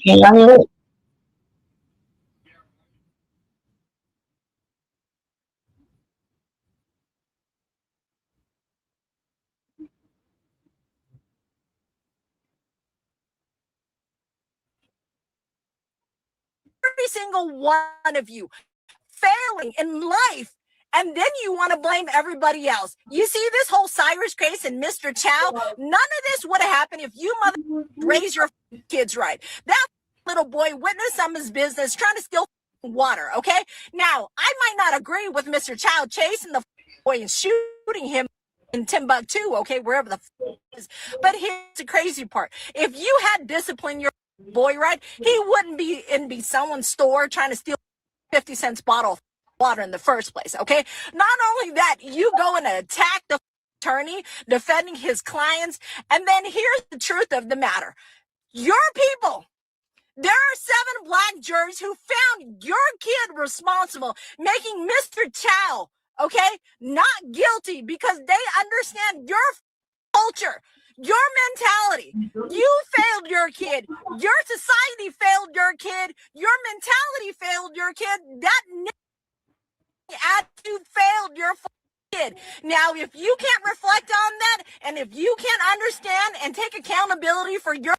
Can y'all hear it? Every single one of you failing in life. And then you want to blame everybody else. You see this whole Cyrus case and Mr. Chow? None of this would have happened if you mother raise your kids right. That little boy witnessed some of his business trying to steal water, okay? Now, I might not agree with Mr. Chow chasing the boy and shooting him in Timbuktu, okay, wherever the is. But here's the crazy part. If you had disciplined your boy right, he wouldn't be in someone's store trying to steal 50 cents bottle of water in the first place, okay? Not only that, you go and attack the attorney defending his clients, and then here's the truth of the matter. Your people, there are 7 black jurors who found your kid responsible, making Mr. Chow, okay, not guilty because they understand your culture, your mentality. You failed your kid. Your society failed your kid. Your mentality failed your kid. That attitude failed your kid. Now, if you can't reflect on that, and if you can't understand and take accountability for your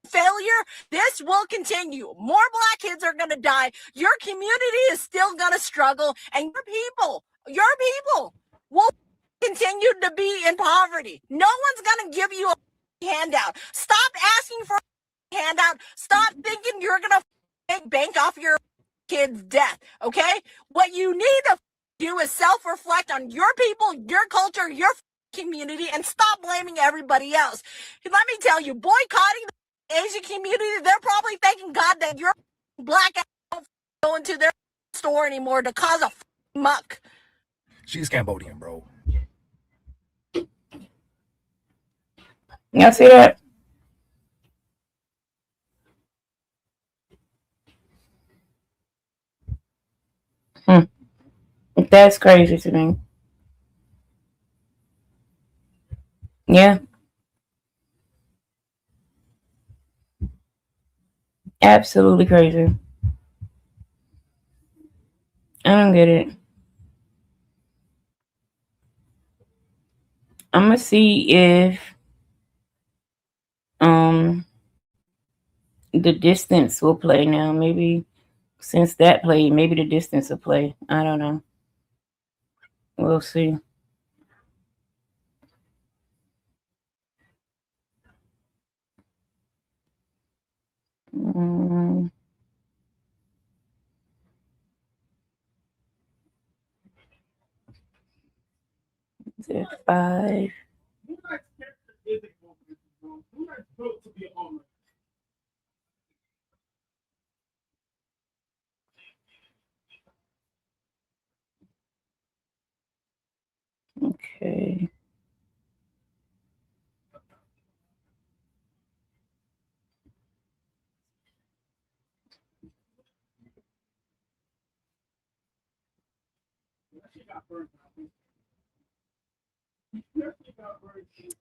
failure, this will continue. More black kids are going to die. Your community is still going to struggle, and your people will continue to be in poverty. No one's going to give you a handout. Stop asking for a handout. Stop thinking you're going to make bank off your kid's death, okay? What you need to do is self-reflect on your people, your culture, your community, and stop blaming everybody else. Let me tell you, boycotting the Asian community, they're probably thanking God that you're black don't go into their store anymore to cause a muck. She's Cambodian, bro. Y'all see that? Hmm. That's crazy to me. Yeah, absolutely crazy. I don't get it. I'm gonna see if um the distance will play now. Maybe since that played, maybe the distance will play. I don't know. We'll see. Um, is it 5? Okay.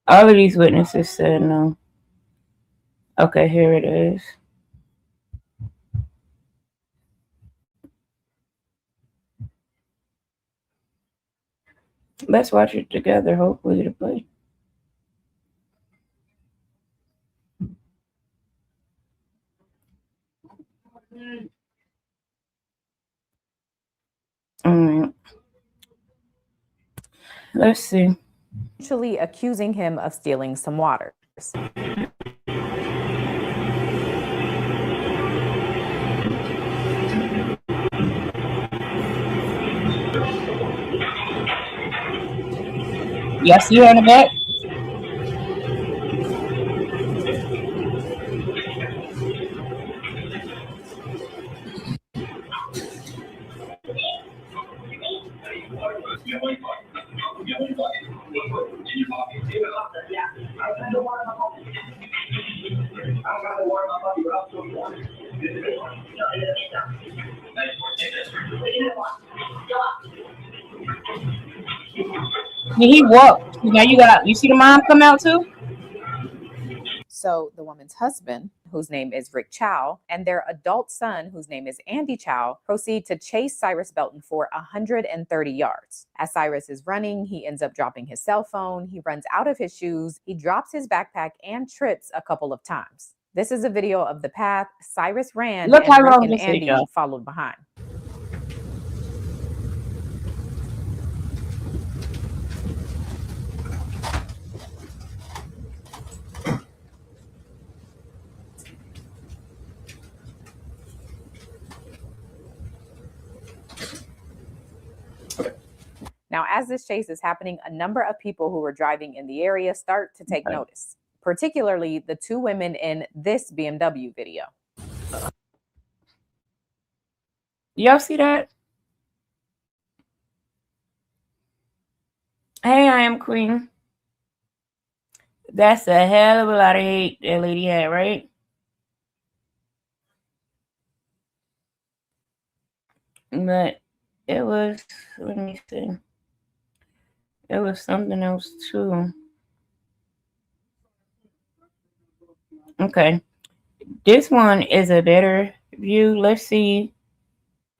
All of these witnesses said no. Okay, here it is. Let's watch it together. Hopefully it'll play. All right. Let's see. Actually accusing him of stealing some waters. Y'all see her in the back? Yeah, he walked. Now you see the mom come out too? So the woman's husband, whose name is Rick Chow, and their adult son, whose name is Andy Chow, proceed to chase Cyrus Belton for 130 yards. As Cyrus is running, he ends up dropping his cell phone, he runs out of his shoes, he drops his backpack and trips a couple of times. This is a video of the path Cyrus ran Look and how Rick long and this Andy video. followed behind. Now, as this chase is happening, a number of people who were driving in the area start to take notice, particularly the two women in this BMW video. Y'all see that? Hey, I am Queen. That's a hell of a lot of hate that lady had, right? But it was, let me see. It was something else too. Okay. This one is a better view. Let's see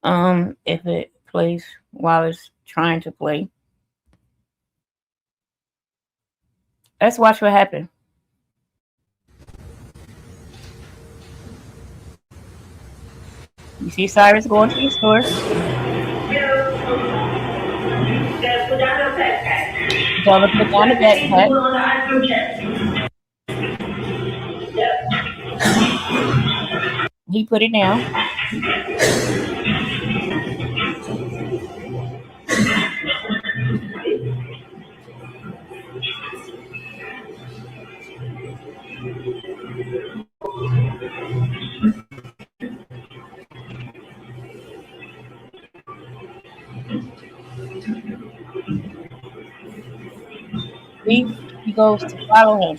if it plays while it's trying to play. Let's watch what happened. You see Cyrus going to the store. Tell him to put down the backpack. He put it down. He goes to follow him.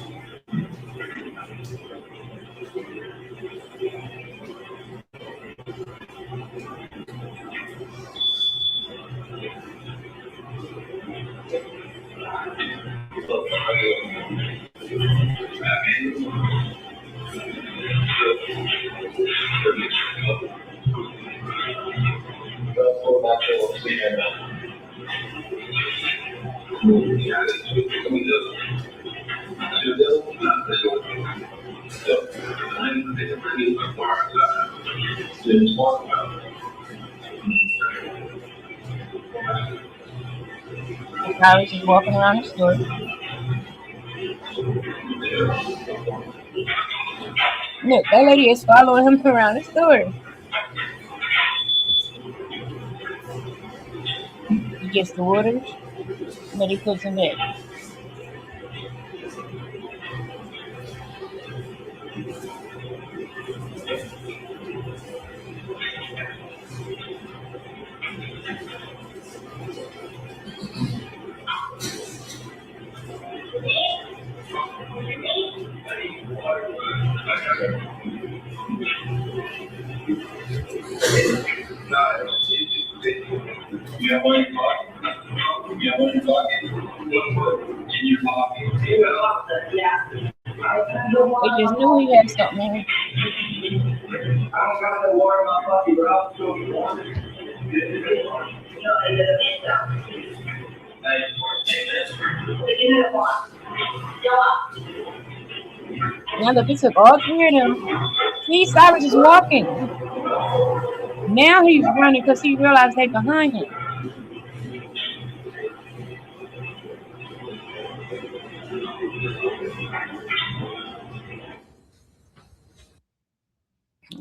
Cyrus is walking around the store. Look, that lady is following him around the store. He gets the waters, and then he puts them back. They just knew he had something on him. Now look, it took all three of them. See, Cyrus is walking. Now he's running because he realized they behind him.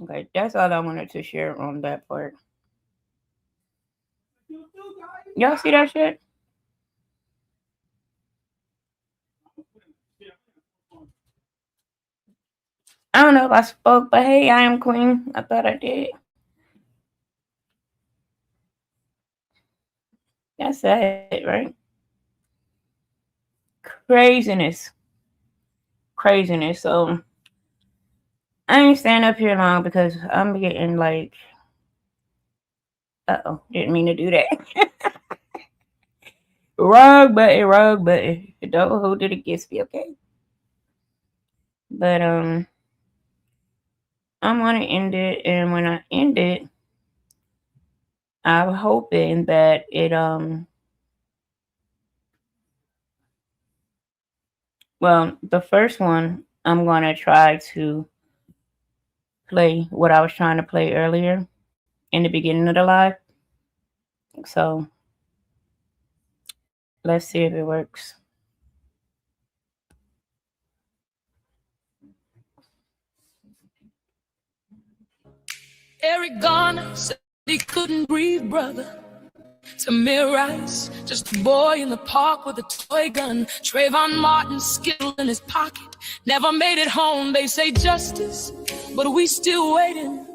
Okay, that's all I wanted to share on that part. Y'all see that shit? I don't know if I spoke, but hey, I am Queen. I thought I did. That's it, right? Craziness. Craziness. So I ain't stand up here long because I'm getting like, didn't mean to do that. Wrong button. The devil who did it gets me, okay? But I'm gonna end it, and when I end it, I'm hoping that it well, the first one I'm gonna try to play what I was trying to play earlier in the beginning of the live. So let's see if it works. Eric Garner said he couldn't breathe, brother. Tamir Rice, just a boy in the park with a toy gun. Trayvon Martin, skittle in his pocket. Never made it home, they say justice, but we still waiting.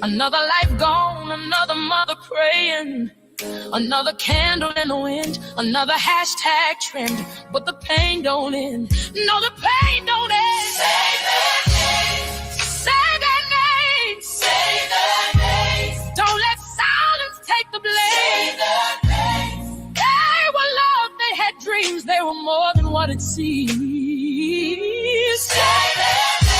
Another life gone, another mother praying. Another candle in the wind, another hashtag trend. But the pain don't end. No, the pain don't end. Say their names. Say their names. Say their names. Don't let silence take the blame. Say their names. They were loved, they had dreams, they were more than what it seems. Say their names.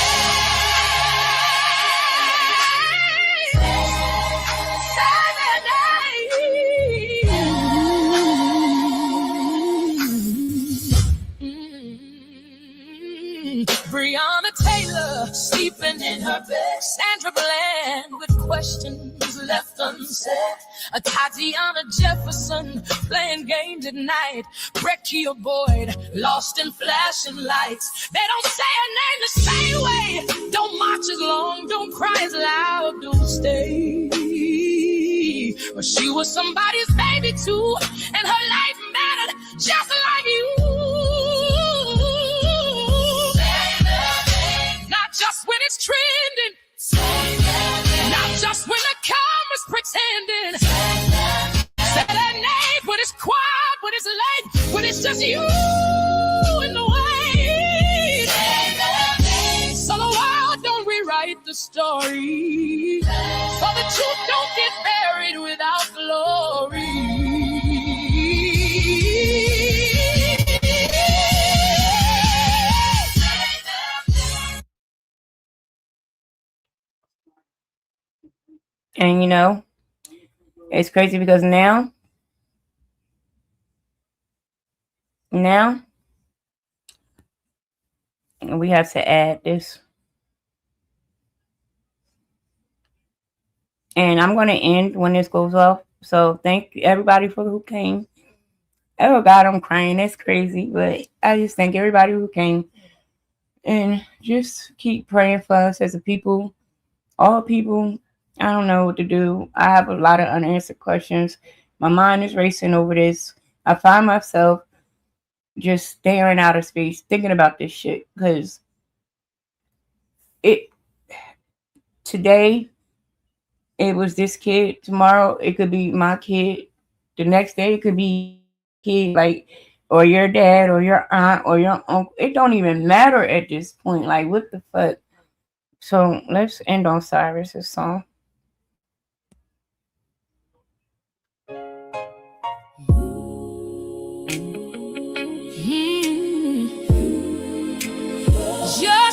Breonna Taylor sleeping in her bed. Sandra Bland with questions left unsaid. A Tatiana Jefferson playing games at night. Breccia Boyd lost in flashing lights. They don't say her name the same way. Don't march as long, don't cry as loud, don't stay. But she was somebody's baby too, and her life mattered just like you. Just when it's trending, not just when the camera's pretending. Say that name when it's quiet, when it's late, when it's just you in the way. So the world don't rewrite the story, so the truth don't get buried without glory. And you know, it's crazy because now we have to add this. And I'm going to end when this goes off. So thank you everybody for who came. Oh God, I'm crying. That's crazy. But I just thank everybody who came. And just keep praying for us as a people. All people. I don't know what to do. I have a lot of unanswered questions. My mind is racing over this. I find myself just staring out of space, thinking about this shit. Because today it was this kid. Tomorrow it could be my kid. The next day it could be kid, like, or your dad or your aunt or your uncle. It don't even matter at this point. Like, what the fuck? So let's end on Cyrus's song. Just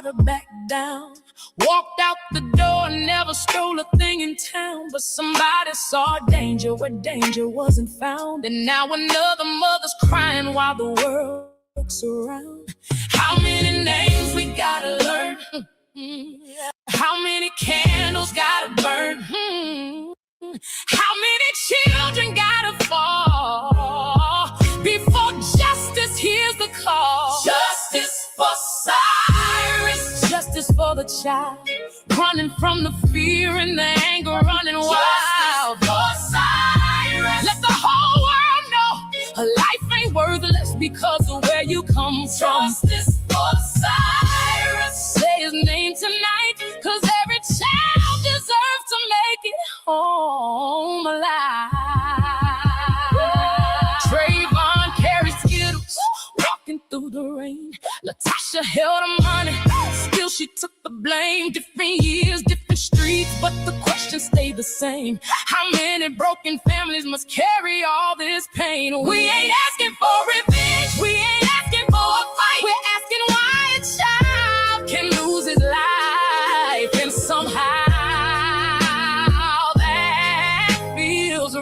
daughter back down. Walked out the door, never stole a thing in town. But somebody saw danger where danger wasn't found. And now another mother's crying while the world looks around. How many names we gotta learn? How many candles gotta burn? How many children gotta fall before justice hears the call? Justice for Cyrus, justice for the child, running from the fear and the anger, running wild. Justice for Cyrus, let the whole world know a life ain't worthless because of where you come from. Justice for Cyrus, say his name tonight, 'cause every child deserves to make it home alive. Trayvon carried Skittles, walking through the rain. Latasha held her money, still she took the blame. Different years, different streets, but the question stayed the same. How many broken families must carry all this pain? We ain't asking for revenge, we ain't asking for a fight. We're asking why a child can lose his life, and somehow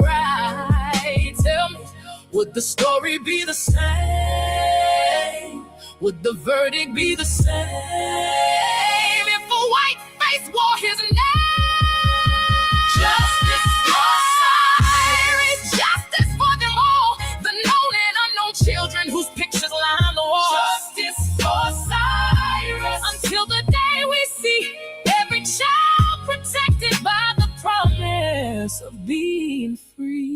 right. Tell me, would the story be the same? Would the verdict be the same if a white face wore his name? Justice for Cyrus, justice for them all, the known and unknown children whose pictures line the wall. Justice for Cyrus, until the day we see every child protected by the promise of being free.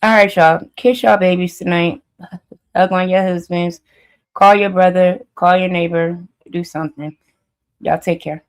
All right, y'all. Kiss y'all babies tonight. Hug on your husbands. Call your brother. Call your neighbor. Do something. Y'all take care.